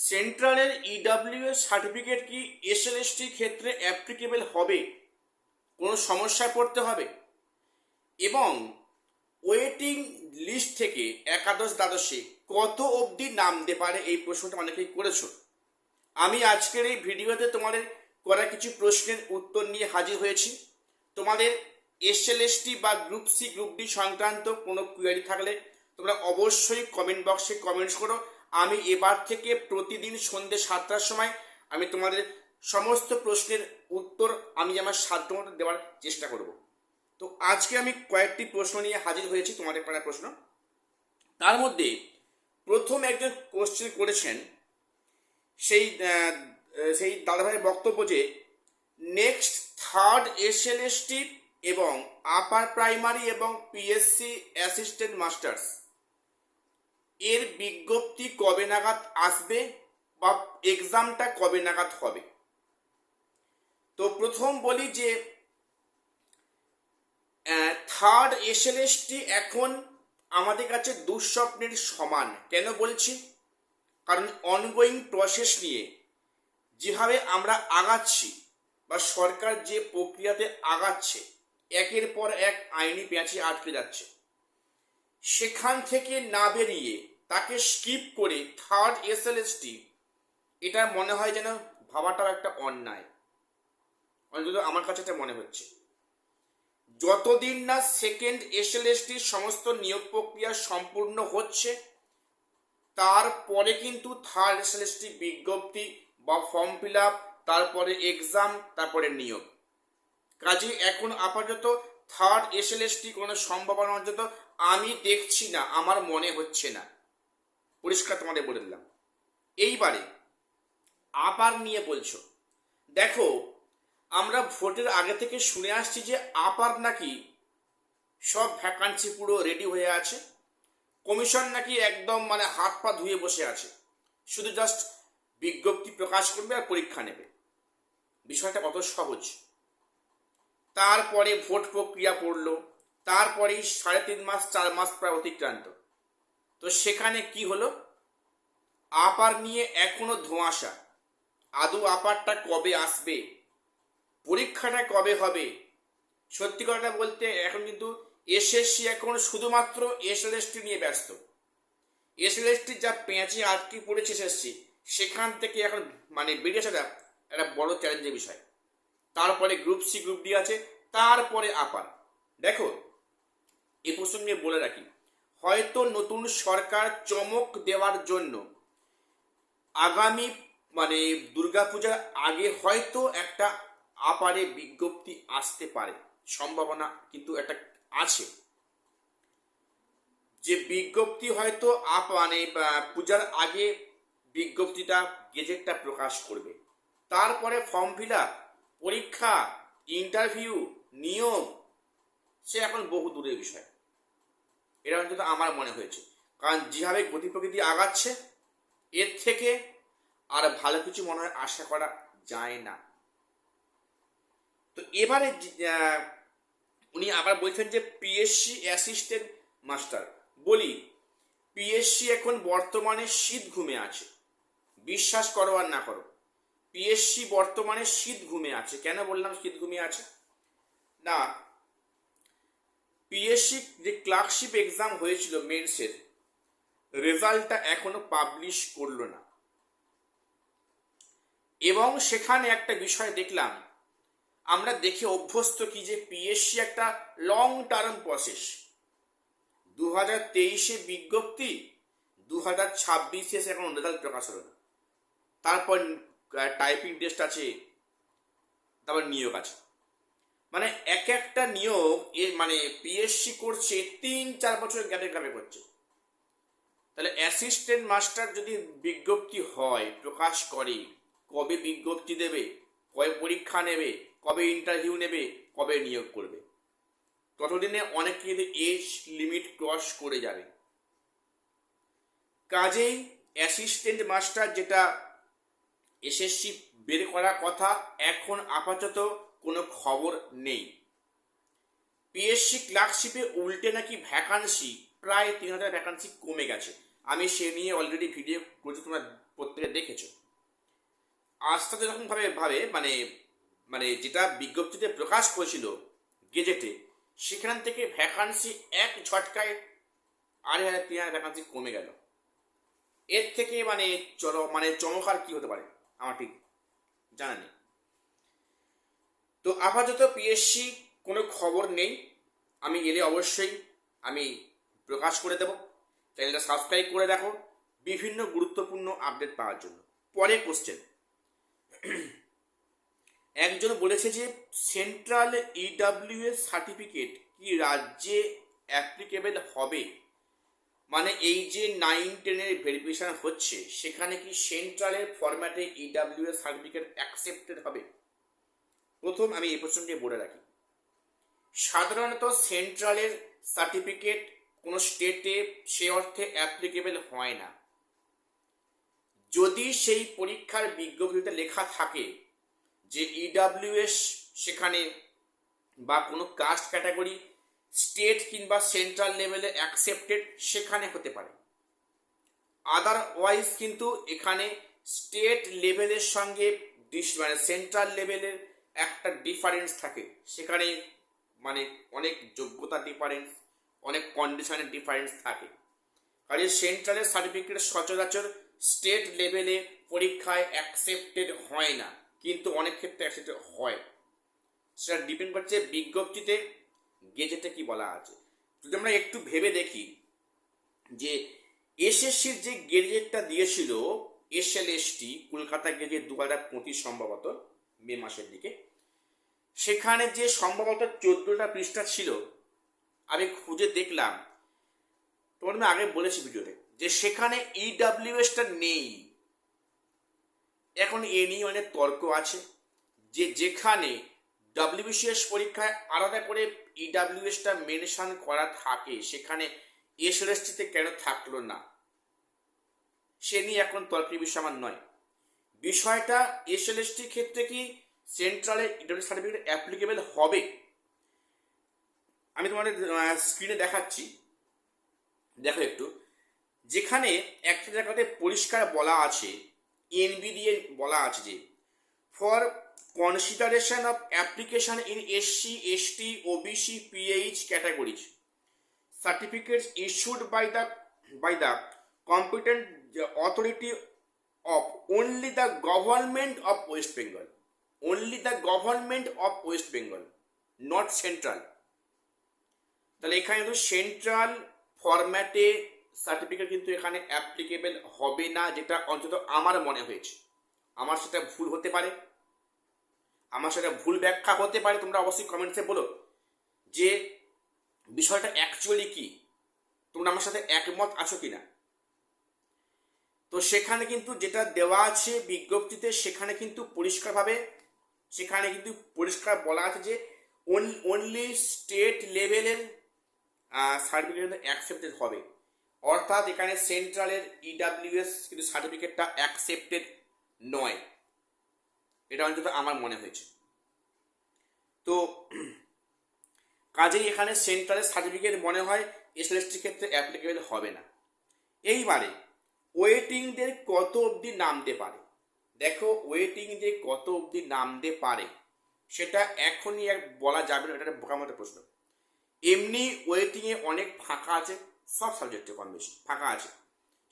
সেন্ট্রালের EWS certificate কি SLST ক্ষেত্রে applicable হবে? কোনো সমস্যায় পড়তে হবে? এবং ওয়েটিং লিস্ট থেকে একাদশ দ্বাদশে কত অবধি নামতে পারে, এই প্রশ্নটা অনেকেই করেছো। আমি আজকের এই ভিডিওতে তোমাদের করা কিছু প্রশ্নের উত্তর নিয়ে হাজির হয়েছি। তোমাদের এসএলএসটি বা গ্রুপ সি গ্রুপ ডি সংক্রান্ত কোনো কোয়েরি থাকলে তোমরা অবশ্যই কমেন্ট বক্সে কমেন্টস করো। আমি এবার থেকে প্রতিদিন সন্ধ্যে 7টার সময় আমি তোমাদের সমস্ত প্রশ্নের উত্তর আমি আমার সাধ্যমতো দেওয়ার চেষ্টা করব। তো আজকে আমি কয়েকটি প্রশ্ন নিয়ে হাজির হয়েছি, তোমাদের করা প্রশ্ন। তার মধ্যে প্রথম একজন কোশ্চেন করেছেন, সেই সেই দাদাভাইয়ের বক্তব্য যে নেক্সট থার্ড এসএলএসটি এবং আপার প্রাইমারি এবং পিএসসি অ্যাসিস্ট্যান্ট মাস্টার্স এর বিজ্ঞপ্তি কবে নাগাদ আসবে বা এক্সামটা কবে নাগাদ হবে। তো প্রথম বলি যে থার্ড এসএলএসটি এখন আমাদের কাছে দুঃস্বপ্নের সমান। কেন বলছি? কারণ অনগোয়িং প্রসেস নিয়ে যেভাবে আমরা আগাচ্ছি বা সরকার যে প্রক্রিয়াতে আগাচ্ছে, একের পর এক আইনি পেঁচে আটকে যাচ্ছে, সেখান থেকে না বেরিয়ে তাকে স্কিপ করে থার্ড এসএলএসটি, এটা মনে হয় যেন ভাবাটাও একটা অন্যায়। অন্তত আমার কাছে এটা মনে হচ্ছে। যতদিন না সেকেন্ড এসএলএসটির সমস্ত নিয়োগ প্রক্রিয়া সম্পূর্ণ হচ্ছে, তারপরে কিন্তু থার্ড এসএলএসটি বিজ্ঞপ্তি বা ফর্ম ফিল আপ, তারপরে এক্সাম, তারপরে নিয়োগ। কাজে এখন আপাতত থার্ড এসএলএসটি কোনো সম্ভাবনা অন্তত আমি দেখছি না, আমার মনে হচ্ছে না। পরিষ্কার তোমাদের বলে দিলাম। এইবারে আপার নিয়ে বলছো, দেখো আমরা ভোটের আগে থেকে শুনে আসছি যে আপার নাকি সব ভ্যাকান্সি পুরো রেডি হয়ে আছে, কমিশন নাকি একদম হাত পা ধুয়ে বসে আছে, শুধু জাস্ট বিজ্ঞপ্তি প্রকাশ করবে আর পরীক্ষা নেবে। বিষয়টা কত সহজ। তারপরে ভোট প্রক্রিয়া পড়লো, তারপরেই 3.5 মাস 4 মাস প্রায় অতিক্রান্ত। তো সেখানে কি হলো? আপার নিয়ে এখনো ধোঁয়াশা। আদৌ আপারটা কবে আসবে, পরীক্ষাটা কবে হবে? সত্যি কথা বলতে এখন কিন্তু এসএসসি এখন শুধুমাত্র এসএলএসটি নিয়ে ব্যস্ত। এসএলএসটি যা পেঁচে আটকে পড়েছে এসএসসি, সেখান থেকে এখন বেরিয়ে আসাটা একটা বড় চ্যালেঞ্জের বিষয়। তারপরে গ্রুপ সি গ্রুপ ডি আছে, তারপরে আপার। দেখো এই প্রসঙ্গে বলে রাখি, হয়তো নতুন সরকার চমক দেওয়ার জন্য আগামী দুর্গাপূজার আগে হয়তো একটা আপারে বিজ্ঞপ্তি আসতে পারে, সম্ভাবনা কিন্তু একটা আছে যে বিজ্ঞপ্তি হয়তো পূজার আগে বিজ্ঞপ্তিটা গেজেটটা প্রকাশ করবে। তারপরে ফর্ম ফিল আপ, পরীক্ষা, ইন্টারভিউ, নিয়োগ, সে এখন বহু দূরের বিষয়। এটা অন্তত আমার মনে হয়েছে। কারণ যেভাবে গতি প্রকৃতি আগাচ্ছে, এর থেকে আর ভালো কিছু মনে হয় আশা করা যায় না। তো এবারে উনি আবার বলছেন যে পিএসসি অ্যাসিস্ট্যান্ট মাস্টার। বলি, পিএসসি এখন বর্তমানে শীত ঘুমে আছে। বিশ্বাস করো আর না করো, পিএসসি বর্তমানে শীত ঘুমে আছে। কেন বললাম শীত ঘুমে আছে? না, পিএসসি যে ক্লার্কশিপ এক্সাম হয়েছিল মেন্সের, রেজাল্টটা এখনো পাবলিশ করলো না। এবং সেখানে একটা বিষয় দেখলাম, আমরা দেখে অভ্যস্ত কি যে পিএসসি একটা লং টার্ম প্রসেস। 2023-এ বিজ্ঞপ্তি, 2026-এ এখন রেজাল্ট প্রকাশ হলো না। তারপর টাইপিং টেস্ট আছে, তারপর নিয়োগ আছে। এক একটা নিয়োগ পিএসসি করছে 3-4 বছর গ্যাপে গ্যাপে করছে। তাহলে অ্যাসিস্ট্যান্ট মাস্টার যদি বিজ্ঞপ্তি হয়, প্রকাশ করে, কবে বিজ্ঞপ্তি দেবে, কবে পরীক্ষা নেবে, কবে ইন্টারভিউ নেবে, কবে নিয়োগ করবে, ততদিনে অনেকে কিন্তু এজ লিমিট ক্রস করে যাবে। কাজেই অ্যাসিস্ট্যান্ট মাস্টার যেটা এসএসসি বের করার কথা, এখন আপাতত কোনো খবর নেই। পিএসসি ক্লার্কশিপে উল্টে নাকি ভ্যাকান্সি প্রায় 3000 ভ্যাকান্সি কমে গেছে। আমি সে নিয়ে অলরেডি ভিডিও করেছি, তোমরা প্রত্যেকে সার্টিফিকেট দেখেছো। আস্থা যেরকম ভাবে ভাবে মানে মানে যেটা বিজ্ঞপ্তিতে প্রকাশ করেছিল গেজেটে, সেখান থেকে ভ্যাকান্সি এক ঝটকায় 2,500 ভ্যাকান্সি কমে গেল। এর থেকে মানে চমৎকার কি হতে পারে আমার ঠিক জানা নেই। তো আপাতত পিএসসি কোনো খবর নেই, আমি এলে অবশ্যই আমি প্রকাশ করে দেব। চ্যানেলটা সাবস্ক্রাইব করে রাখো বিভিন্ন গুরুত্বপূর্ণ আপডেট পাওয়ার জন্য। পরে কোশ্চেন, একজন বলেছে যে সেন্ট্রাল ইডাব্লিউএস সার্টিফিকেট কি রাজ্যে অ্যাপ্লিকেবল হবে, মানে এই যে 9-10-এর ভেরিফিকেশন হচ্ছে সেখানে কি সেন্ট্রালের ফরম্যাটে ইডাব্লিউএস সার্টিফিকেট অ্যাকসেপ্টেড হবে? প্রথম আমি এই প্রশ্নটি বলে রাখি, সাধারণত সেন্ট্রালের সার্টিফিকেট কোনো স্টেটে সে অর্থে অ্যাপ্লিকেবল হয় না। যদি সেই পরীক্ষার বিজ্ঞপ্তিতে লেখা থাকে যে ইডাব্লিউএস সেখানে বা কোনো কাস্ট ক্যাটাগরি স্টেট কিংবা সেন্ট্রাল লেভেলে অ্যাকসেপ্টেড, সেখানে হতে পারে। আদারওয়াইজ কিন্তু এখানে স্টেট লেভেলের সঙ্গে মানে সেন্ট্রাল লেভেলের একটা ডিফারেন্স থাকে, সেখানে মানে অনেক যোগ্যতা ডিফারেন্স, অনেক কন্ডিশনের ডিফারেন্স থাকে। কারণ সেন্ট্রালের সার্টিফিকেট সচরাচর স্টেট লেভেলে পরীক্ষায় অ্যাকসেপ্টেড হয় না, কিন্তু অনেক ক্ষেত্রে অ্যাকসেপ্টেড হয়। সেটা ডিপেন্ড করছে বিজ্ঞপ্তিতে গেজেটে কি বলা আছে। যদি আমরা একটু ভেবে দেখি যে এসএসসির যে গেজেটটা দিয়েছিল এসএলএসটি কলকাতা গেজেট 2025 সম্ভবত মে মাসের দিকে, সেখানে যে সম্ভবত 14টা পৃষ্ঠা ছিল, আমি খুঁজে দেখলাম, তোমার আমি আগে বলেছি ভিডিওতে যে সেখানে ইডাব্লিউএসটা নেই। এখন এ নিয়ে অনেক তর্ক আছে যে যেখানে ডব্লিউবিসিএস পরীক্ষায় আলাদা করে ইডাব্লিউএসটা মেনশন করা থাকে সেখানে এসএলএসটিতে কেন থাকলো না, সে নিয়ে এখন তর্কের বিষয় আমার নয়। বিষয়টা এসএলএসটির ক্ষেত্রে কি সেন্ট্রালে ইডাব্লিউ সার্টিফিকেট অ্যাপ্লিকেবল হবে? আমি তোমাদের স্ক্রিনে দেখাচ্ছি, দেখো একটু, যেখানে একটা জায়গাতে পরিষ্কার বলা আছে, এনবি দিয়ে বলা আছে যে for consideration of application in SC ST OBC PH categories certificates issued by the competent authority of only the government of West Bengal, only the government of West Bengal, not central। তাহলে এখানে কিন্তু central ফরম্যাটে certificate কিন্তু এখানে applicable হবে না, যেটা অন্তত আমার মনে হয়েছে। আমার সেটা ভুল হতে পারে, আমার সেটা ভুল ব্যাখ্যা হতে পারে, তোমরা অবশ্যই কমেন্টসে বলো যে বিষয়টা অ্যাকচুয়ালি কি, তোমরা আমার সাথে একমত আছো কিনা। তো সেখানে কিন্তু যেটা দেওয়া আছে বিজ্ঞপ্তিতে সেখানে কিন্তু পরিষ্কার বলা আছে যে অনলি স্টেট লেভেলের সার্টিফিকেট অ্যাকসেপ্টেড হবে, অর্থাৎ এখানে সেন্ট্রালের ইডাব্লিউএস কিন্তু সার্টিফিকেটটা অ্যাকসেপ্টেড নয়, এটা অন্তত আমার মনে হয়েছে। তো কাজেই এখানে সেন্ট্রালের সার্টিফিকেট মনে হয় এসএলএসটির ক্ষেত্রে অ্যাপ্লিকেবল হবে না। এইবারে ওয়েটিংদের কত অবধি নামতে পারে, দেখো ওয়েটিংদের কত অবধি নামতে পারে সেটা এখনই বলা যাবে না, এটা একটা বোকামতো প্রশ্ন। এমনি ওয়েটিংয়ে অনেক ফাঁকা আছে, সব সাবজেক্টে কম বেশি ফাঁকা আছে,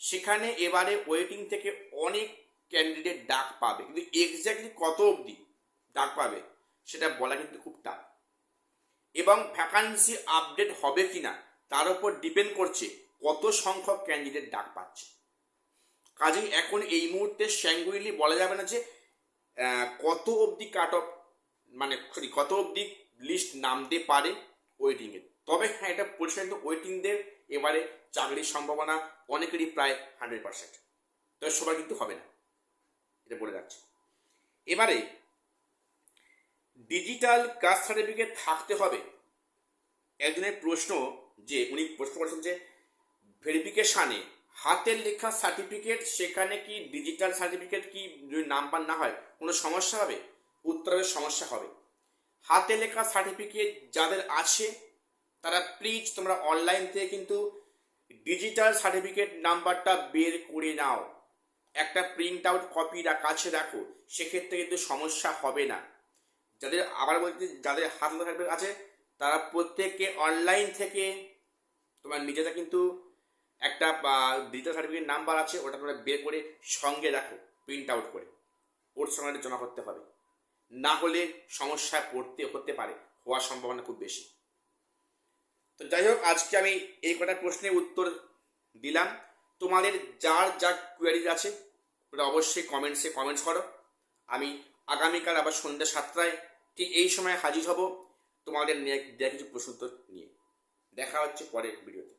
সেখানে এবারে ওয়েটিং থেকে অনেক ক্যান্ডিডেট ডাক পাবে, কিন্তু এক্স্যাক্টলি কত অবধি ডাক পাবে সেটা বলা কিন্তু খুব টাফ। এবং ভ্যাকান্সি আপডেট হবে কিনা তার উপর ডিপেন্ড করছে কত সংখ্যক ক্যান্ডিডেট ডাক পাচ্ছে। কাজেই এখন এই মুহূর্তে স্যাঙ্গুইনলি বলা যাবে না যে কত অবধি কাট অফ মানে কত অবধি লিস্ট নামতে পারে ওয়েটিংয়ে। তবে হ্যাঁ, এটা পরিষ্কার কিন্তু ওয়েটিংদের এবারে চাকরির সম্ভাবনা অনেকেরই প্রায় 100%, তবে সবার কিন্তু হবে না, এটা বলে যাচ্ছে। এবারে ডিজিটাল কাস্ট সার্টিফিকেট থাকতে হবে। একজনের প্রশ্ন, যে উনি প্রশ্ন করেছেন যে ভেরিফিকেশানে হাতের লেখা সার্টিফিকেট, সেখানে কি ডিজিটাল সার্টিফিকেট কি যদি নাম্বার না হয় কোনো সমস্যা হবে? উত্তরের সমস্যা হবে। হাতে লেখা সার্টিফিকেট যাদের আছে তারা প্লিজ তোমরা অনলাইন থেকে কিন্তু ডিজিটাল সার্টিফিকেট নাম্বারটা বের করে নাও। একটা প্রিন্ট আউট কপি কাছে রাখো, সেক্ষেত্রে কিন্তু সমস্যা হবে না। যাদের আবার বলতে যাদের হাত সার্টিফিকেট আছে তারা প্রত্যেককে অনলাইন থেকে তোমার নিজেরা কিন্তু একটা ডিজিটাল সার্টিফিকেট নাম্বার আছে, ওটা তোমরা বের করে সঙ্গে রাখো, প্রিন্ট আউট করে ওর সঙ্গে জমা করতে হবে, না হলে সমস্যায় পড়তে হতে পারে, হওয়ার সম্ভাবনা খুব বেশি। তো যাই হোক, আজকে আমি এই কটা প্রশ্নের উত্তর দিলাম। তোমাদের যার যা কোয়ারিজ আছে ওটা অবশ্যই কমেন্টস করো। আমি আগামীকাল আবার সন্ধ্যা 7টায় ঠিক এই সময় হাজির হব তোমাদের দেওয়া কিছু প্রশ্ন উত্তর নিয়ে। দেখা হচ্ছে পরের ভিডিওতে।